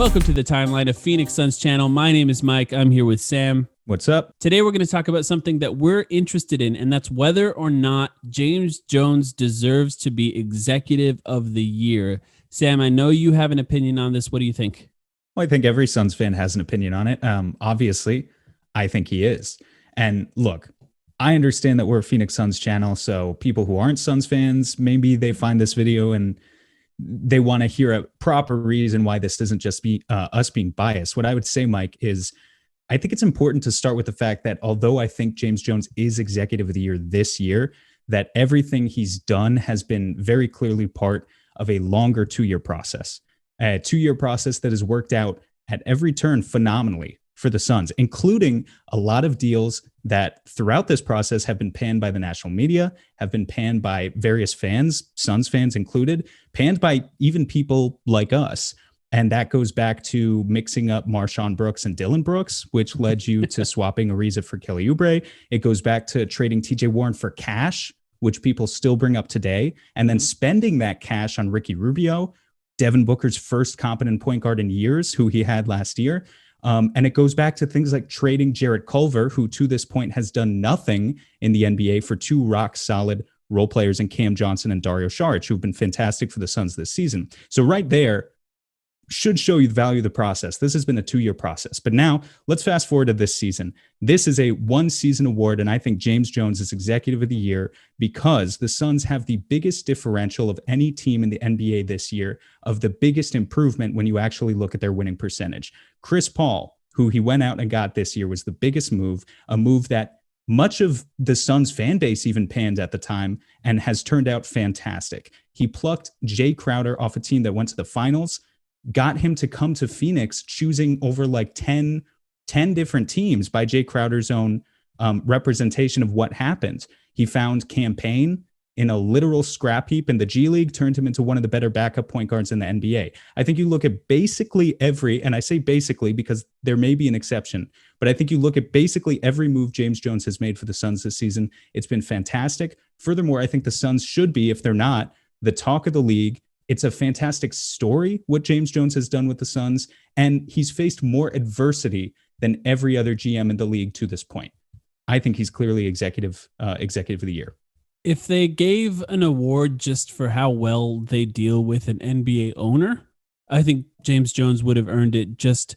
Welcome to the timeline of Phoenix Suns channel. My name is Mike. I'm here with Sam. What's up? Today we're going to talk about something that we're interested in, and that's whether or not James Jones deserves to be Executive of the Year. Sam, I know you have an opinion on this. What do you think? Well, I think every Suns fan has an opinion on it. Obviously, I think he is. And look, I understand that we're a Phoenix Suns channel, so people who aren't Suns fans, maybe they find this video and they want to hear a proper reason why this doesn't just be us being biased. What I would say, Mike, is I think it's important to start with the fact that although I think James Jones is Executive of the Year this year, that everything he's done has been very clearly part of a longer 2-year process, a 2-year process that has worked out at every turn phenomenally for the Suns, including a lot of deals that throughout this process have been panned by the national media, have been panned by various fans, Suns fans included, panned by even people like us. And that goes back to mixing up Marshawn Brooks and Dylan Brooks, which led you to swapping Ariza for Kelly Oubre. It goes back to trading TJ Warren for cash, which people still bring up today, and then spending that cash on Ricky Rubio, Devin Booker's first competent point guard in years, who he had last year. And it goes back to things like trading Jarrett Culver, who to this point has done nothing in the NBA, for 2 rock solid role players in Cam Johnson and Dario Saric, who've been fantastic for the Suns this season. So right there should show you the value of the process. This has been a 2-year process. But now let's fast forward to this season. This is a 1-season award, and I think James Jones is Executive of the Year because the Suns have the biggest differential of any team in the NBA this year, of the biggest improvement when you actually look at their winning percentage. Chris Paul, who he went out and got this year, was the biggest move, a move that much of the Suns fan base even panned at the time and has turned out fantastic. He plucked Jay Crowder off a team that went to the finals, got him to come to Phoenix, choosing over like 10 different teams by Jay Crowder's own representation of what happened. He found Campaign in a literal scrap heap in the G League, turned him into one of the better backup point guards in the NBA. I think you look at basically every, and I say basically because there may be an exception, but I think you look at basically every move James Jones has made for the Suns this season. It's been fantastic. Furthermore, I think the Suns should be, if they're not, the talk of the league. It's a fantastic story, what James Jones has done with the Suns, and he's faced more adversity than every other GM in the league to this point. I think he's clearly executive of the year. If they gave an award just for how well they deal with an NBA owner, I think James Jones would have earned it just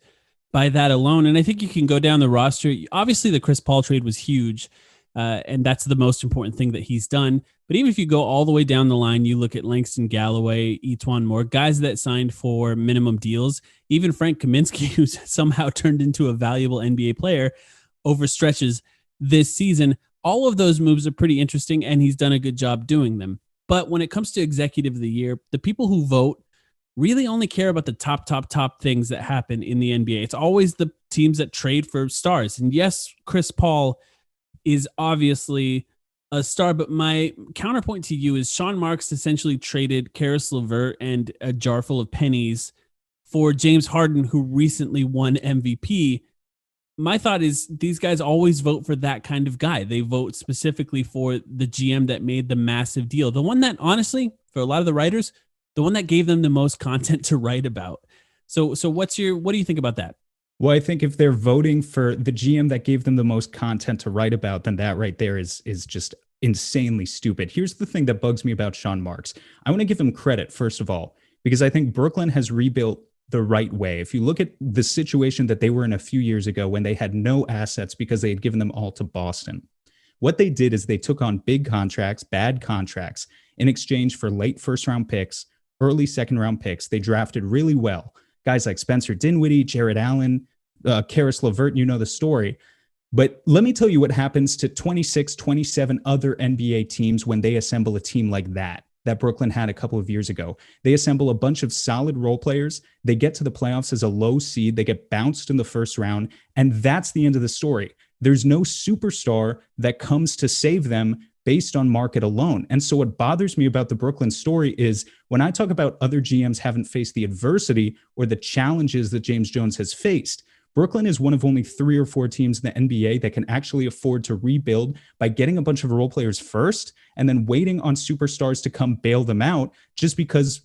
by that alone. And I think you can go down the roster. Obviously, the Chris Paul trade was huge, and that's the most important thing that he's done. But even if you go all the way down the line, you look at Langston Galloway, Etuan Moore, guys that signed for minimum deals, even Frank Kaminsky, who's somehow turned into a valuable NBA player over stretches this season. All of those moves are pretty interesting, and he's done a good job doing them. But when it comes to Executive of the Year, the people who vote really only care about the top things that happen in the NBA. It's always the teams that trade for stars. And yes, Chris Paul is obviously a star, but my counterpoint to you is Sean Marks essentially traded Karis LeVert and a jar full of pennies for James Harden, who recently won MVP. My thought is these guys always vote for that kind of guy. They vote specifically for the GM that made the massive deal. The one that, honestly, for a lot of the writers, the one that gave them the most content to write about. So what do you think about that? Well, I think if they're voting for the GM that gave them the most content to write about, then that right there is just insanely stupid. Here's the thing that bugs me about Sean Marks. I want to give him credit, first of all, because I think Brooklyn has rebuilt the right way. If you look at the situation that they were in a few years ago when they had no assets because they had given them all to Boston, what they did is they took on big contracts, bad contracts, in exchange for late first-round picks, early second-round picks. They drafted really well. Guys like Spencer Dinwiddie, Jared Allen, Karis LeVert, you know the story. But let me tell you what happens to 26, 27 other NBA teams when they assemble a team like that Brooklyn had a couple of years ago. They assemble a bunch of solid role players. They get to the playoffs as a low seed. They get bounced in the first round. And that's the end of the story. There's no superstar that comes to save them based on market alone. And so what bothers me about the Brooklyn story is when I talk about other GMs haven't faced the adversity or the challenges that James Jones has faced, Brooklyn is one of only 3 or 4 teams in the NBA that can actually afford to rebuild by getting a bunch of role players first and then waiting on superstars to come bail them out just because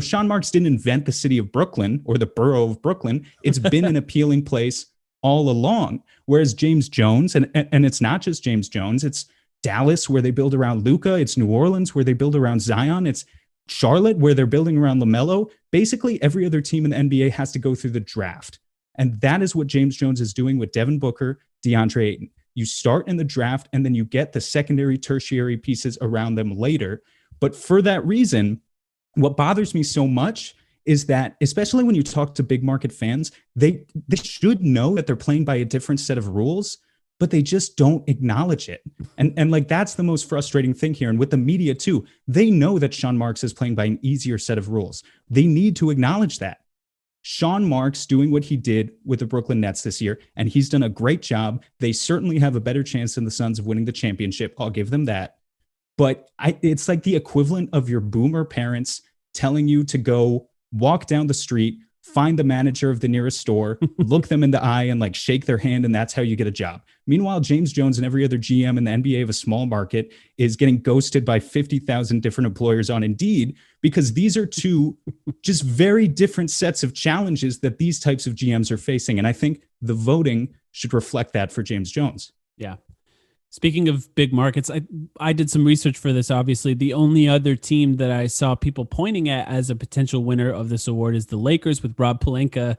Sean Marks didn't invent the city of Brooklyn or the borough of Brooklyn. It's been an appealing place all along. Whereas James Jones, and it's not just James Jones, it's Dallas where they build around Luka. It's New Orleans where they build around Zion. It's Charlotte where they're building around LaMelo. Basically, every other team in the NBA has to go through the draft. And that is what James Jones is doing with Devin Booker, DeAndre Ayton. You start in the draft and then you get the secondary, tertiary pieces around them later. But for that reason, what bothers me so much is that, especially when you talk to big market fans, they should know that they're playing by a different set of rules, but they just don't acknowledge it. And like, that's the most frustrating thing here. And with the media too, they know that Sean Marks is playing by an easier set of rules. They need to acknowledge that. Sean Marks doing what he did with the Brooklyn Nets this year, and he's done a great job. They certainly have a better chance than the Suns of winning the championship. I'll give them that. But it's like the equivalent of your boomer parents telling you to go walk down the street, find the manager of the nearest store, look them in the eye and like shake their hand, and that's how you get a job. Meanwhile, James Jones and every other GM in the NBA of a small market is getting ghosted by 50,000 different employers on Indeed, because these are two just very different sets of challenges that these types of GMs are facing. And I think the voting should reflect that for James Jones. Yeah. Speaking of big markets, I did some research for this. Obviously, the only other team that I saw people pointing at as a potential winner of this award is the Lakers with Rob Pelinka.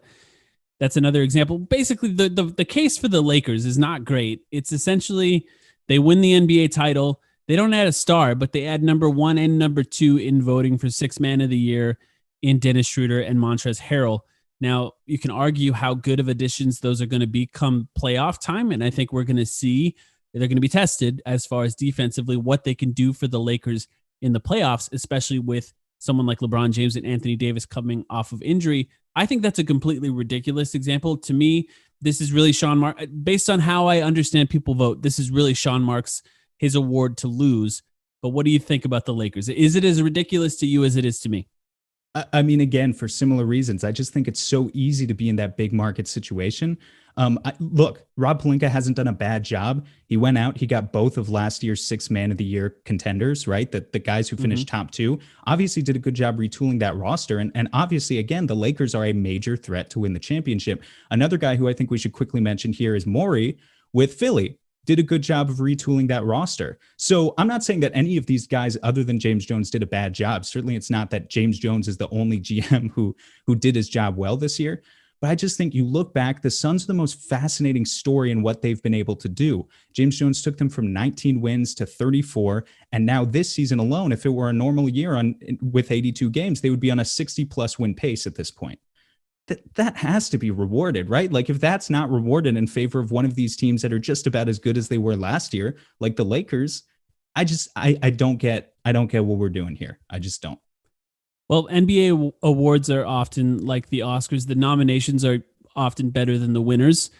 That's another example. Basically, the case for the Lakers is not great. It's essentially they win the NBA title. They don't add a star, but they add number 1 and number 2 in voting for Sixth Man of the Year in Dennis Schroeder and Montrezl Harrell. Now, you can argue how good of additions those are going to be come playoff time, and I think we're going to see they're going to be tested as far as defensively what they can do for the Lakers in the playoffs, especially with someone like LeBron James and Anthony Davis coming off of injury. I think that's a completely ridiculous example. To me, this is really Sean Marks. Based on how I understand people vote, this is really Sean Marks, his award to lose. But what do you think about the Lakers? Is it as ridiculous to you as it is to me? I mean, again, for similar reasons, I just think it's so easy to be in that big market situation. Look, Rob Pelinka hasn't done a bad job. He went out, he got both of last year's Sixth Man of the Year contenders, right? The guys who finished top 2 obviously did a good job retooling that roster. And obviously, again, the Lakers are a major threat to win the championship. Another guy who I think we should quickly mention here is Morey with Philly. Did a good job of retooling that roster. So I'm not saying that any of these guys other than James Jones did a bad job. Certainly it's not that James Jones is the only GM who did his job well this year. But I just think you look back, the Suns are the most fascinating story in what they've been able to do. James Jones took them from 19 wins to 34. And now this season alone, if it were a normal year with 82 games, they would be on a 60+ win pace at this point. That has to be rewarded, right? Like if that's not rewarded in favor of one of these teams that are just about as good as they were last year, like the Lakers, I don't get what we're doing here. I just don't. Well, NBA awards are often like the Oscars. The nominations are often better than the winners.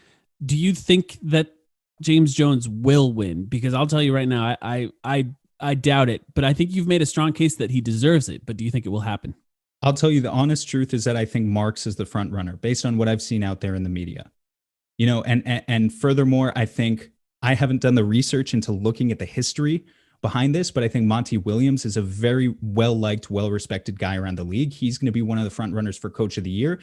Do you think that James Jones will win? Because I'll tell you right now, I doubt it, but I think you've made a strong case that he deserves it. But do you think it will happen? I'll tell you the honest truth is that I think Marks is the front runner based on what I've seen out there in the media. And furthermore, I think I haven't done the research into looking at the history behind this, but I think Monty Williams is a very well-liked, well-respected guy around the league. He's going to be one of the front runners for Coach of the Year.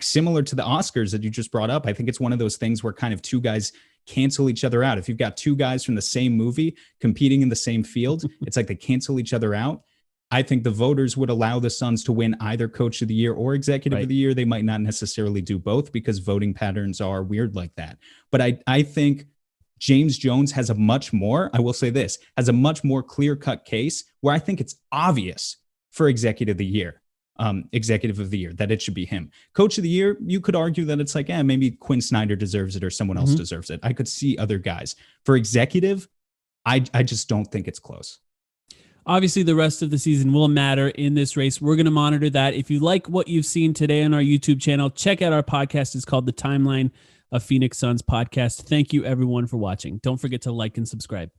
Similar to the Oscars that you just brought up, I think it's one of those things where kind of two guys cancel each other out. If you've got two guys from the same movie competing in the same field, it's like they cancel each other out. I think the voters would allow the Suns to win either Coach of the Year or Executive of the Year. They might not necessarily do both because voting patterns are weird like that. But I think James Jones has a much more clear-cut case where I think it's obvious for Executive of the Year that it should be him. Coach of the Year, you could argue that it's like, maybe Quinn Snyder deserves it or someone else deserves it. I could see other guys. For Executive, I just don't think it's close. Obviously, the rest of the season will matter in this race. We're going to monitor that. If you like what you've seen today on our YouTube channel, check out our podcast. It's called The Timeline of Phoenix Suns Podcast. Thank you, everyone, for watching. Don't forget to like and subscribe.